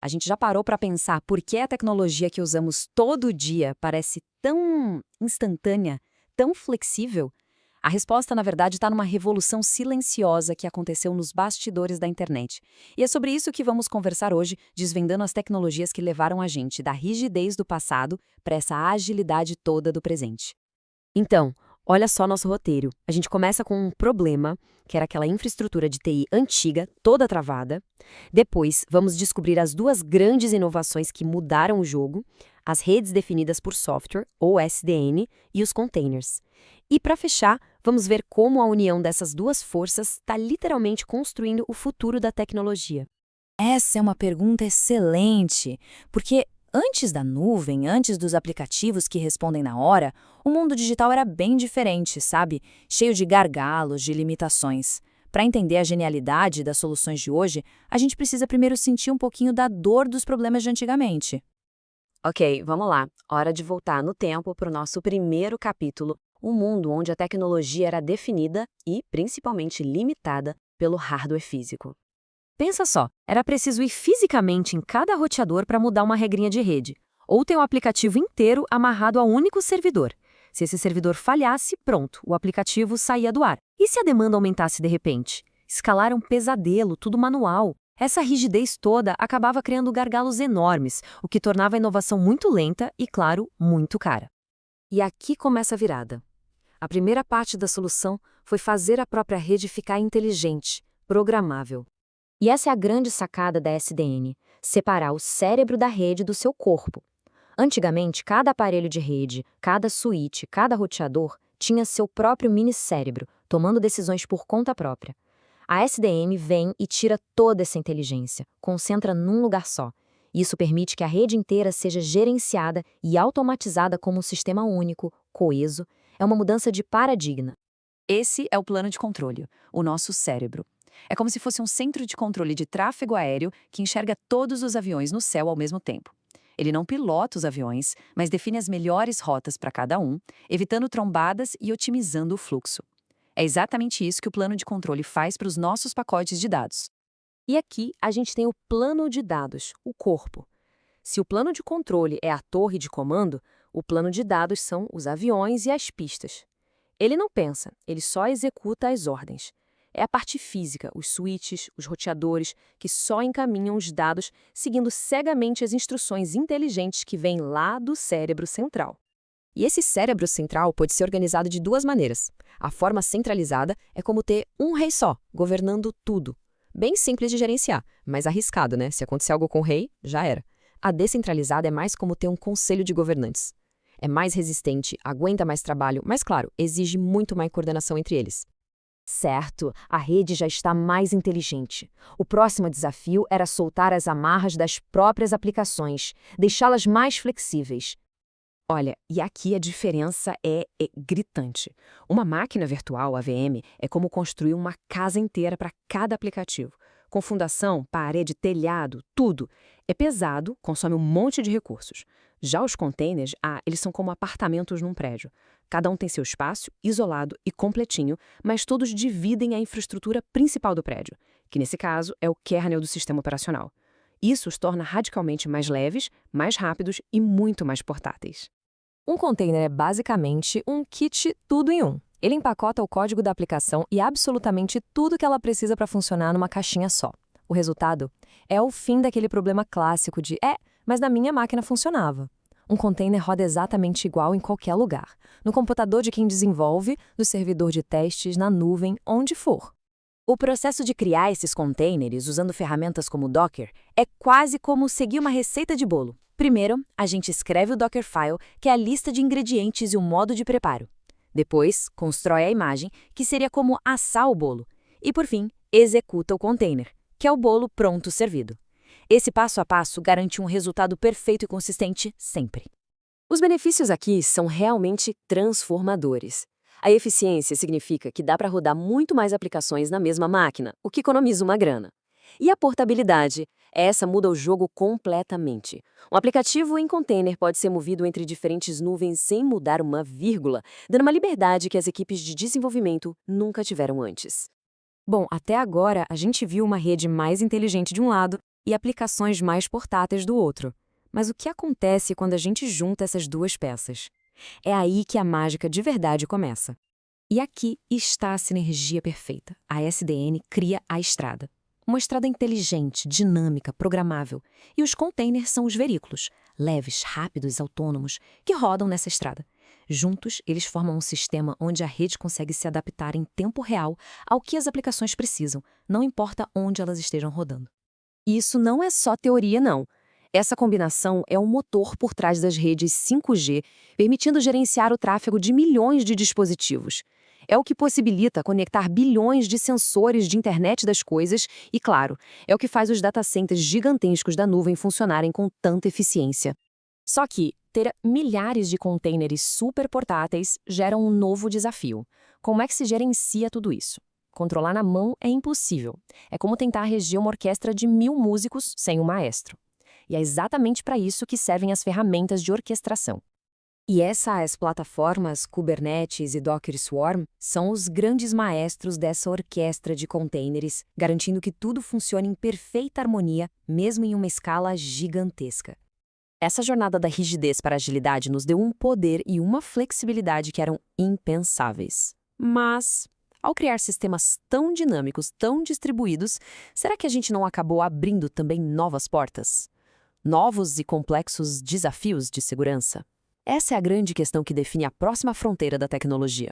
A gente já parou para pensar por que a tecnologia que usamos todo dia parece tão instantânea, tão flexível? A resposta, na verdade, está numa revolução silenciosa que aconteceu nos bastidores da internet. E é sobre isso que vamos conversar hoje, desvendando as tecnologias que levaram a gente da rigidez do passado para essa agilidade toda do presente. Então, olha só nosso roteiro. A gente começa com um problema, que era aquela infraestrutura de TI antiga, toda travada. Depois, vamos descobrir as duas grandes inovações que mudaram o jogo, as redes definidas por software, ou SDN, e os containers. E para fechar, vamos ver como a união dessas duas forças está literalmente construindo o futuro da tecnologia. Essa é uma pergunta excelente, porque antes da nuvem, antes dos aplicativos que respondem na hora, o mundo digital era bem diferente, sabe? Cheio de gargalos, de limitações. Para entender a genialidade das soluções de hoje, a gente precisa primeiro sentir um pouquinho da dor dos problemas de antigamente. Ok, vamos lá. Hora de voltar no tempo para o nosso primeiro capítulo, um mundo onde a tecnologia era definida e, principalmente, limitada pelo hardware físico. Pensa só, era preciso ir fisicamente em cada roteador para mudar uma regrinha de rede, ou ter um aplicativo inteiro amarrado a um único servidor. Se esse servidor falhasse, pronto, o aplicativo saía do ar. E se a demanda aumentasse de repente? Escalar é um pesadelo, tudo manual. Essa rigidez toda acabava criando gargalos enormes, o que tornava a inovação muito lenta e, claro, muito cara. E aqui começa a virada. A primeira parte da solução foi fazer a própria rede ficar inteligente, programável. E essa é a grande sacada da SDN, separar o cérebro da rede do seu corpo. Antigamente, cada aparelho de rede, cada switch, cada roteador tinha seu próprio mini-cérebro, tomando decisões por conta própria. A SDN vem e tira toda essa inteligência, concentra num lugar só. Isso permite que a rede inteira seja gerenciada e automatizada como um sistema único, coeso. É uma mudança de paradigma. Esse é o plano de controle, o nosso cérebro. É como se fosse um centro de controle de tráfego aéreo que enxerga todos os aviões no céu ao mesmo tempo. Ele não pilota os aviões, mas define as melhores rotas para cada um, evitando trombadas e otimizando o fluxo. É exatamente isso que o plano de controle faz para os nossos pacotes de dados. E aqui a gente tem o plano de dados, o corpo. Se o plano de controle é a torre de comando, o plano de dados são os aviões e as pistas. Ele não pensa, ele só executa as ordens. É a parte física, os switches, os roteadores, que só encaminham os dados seguindo cegamente as instruções inteligentes que vêm lá do cérebro central. E esse cérebro central pode ser organizado de duas maneiras. A forma centralizada é como ter um rei só, governando tudo. Bem simples de gerenciar, mas arriscado, né? Se acontecer algo com o rei, já era. A descentralizada é mais como ter um conselho de governantes. É mais resistente, aguenta mais trabalho, mas claro, exige muito mais coordenação entre eles. Certo, a rede já está mais inteligente. O próximo desafio era soltar as amarras das próprias aplicações, deixá-las mais flexíveis. Olha, e aqui a diferença é gritante. Uma máquina virtual, AVM, é como construir uma casa inteira para cada aplicativo. Com fundação, parede, telhado, tudo. É pesado, consome um monte de recursos. Já os containers, eles são como apartamentos num prédio. Cada um tem seu espaço, isolado e completinho, mas todos dividem a infraestrutura principal do prédio, que nesse caso é o kernel do sistema operacional. Isso os torna radicalmente mais leves, mais rápidos e muito mais portáteis. Um container é basicamente um kit tudo em um. Ele empacota o código da aplicação e absolutamente tudo que ela precisa para funcionar numa caixinha só. O resultado é o fim daquele problema clássico de mas na minha máquina funcionava. Um container roda exatamente igual em qualquer lugar. No computador de quem desenvolve, no servidor de testes, na nuvem, onde for. O processo de criar esses containers usando ferramentas como o Docker é quase como seguir uma receita de bolo. Primeiro, a gente escreve o Dockerfile, que é a lista de ingredientes e o modo de preparo. Depois, constrói a imagem, que seria como assar o bolo. E, por fim, executa o container, que é o bolo pronto servido. Esse passo a passo garante um resultado perfeito e consistente sempre. Os benefícios aqui são realmente transformadores. A eficiência significa que dá para rodar muito mais aplicações na mesma máquina, o que economiza uma grana. E a portabilidade, essa muda o jogo completamente. Um aplicativo em container pode ser movido entre diferentes nuvens sem mudar uma vírgula, dando uma liberdade que as equipes de desenvolvimento nunca tiveram antes. Bom, até agora a gente viu uma rede mais inteligente de um lado e aplicações mais portáteis do outro. Mas o que acontece quando a gente junta essas duas peças? É aí que a mágica de verdade começa. E aqui está a sinergia perfeita. A SDN cria a estrada. Uma estrada inteligente, dinâmica, programável. E os containers são os veículos, leves, rápidos e autônomos, que rodam nessa estrada. Juntos, eles formam um sistema onde a rede consegue se adaptar em tempo real ao que as aplicações precisam, não importa onde elas estejam rodando. E isso não é só teoria, não. Essa combinação é o motor por trás das redes 5G, permitindo gerenciar o tráfego de milhões de dispositivos. É o que possibilita conectar bilhões de sensores de internet das coisas e, claro, é o que faz os data centers gigantescos da nuvem funcionarem com tanta eficiência. Só que ter milhares de containers super portáteis gera um novo desafio. Como é que se gerencia tudo isso? Controlar na mão é impossível. É como tentar reger uma orquestra de 1000 músicos sem um maestro. E é exatamente para isso que servem as ferramentas de orquestração. E essas plataformas Kubernetes e Docker Swarm são os grandes maestros dessa orquestra de containers, garantindo que tudo funcione em perfeita harmonia, mesmo em uma escala gigantesca. Essa jornada da rigidez para a agilidade nos deu um poder e uma flexibilidade que eram impensáveis. Mas, ao criar sistemas tão dinâmicos, tão distribuídos, será que a gente não acabou abrindo também novas portas? Novos e complexos desafios de segurança? Essa é a grande questão que define a próxima fronteira da tecnologia.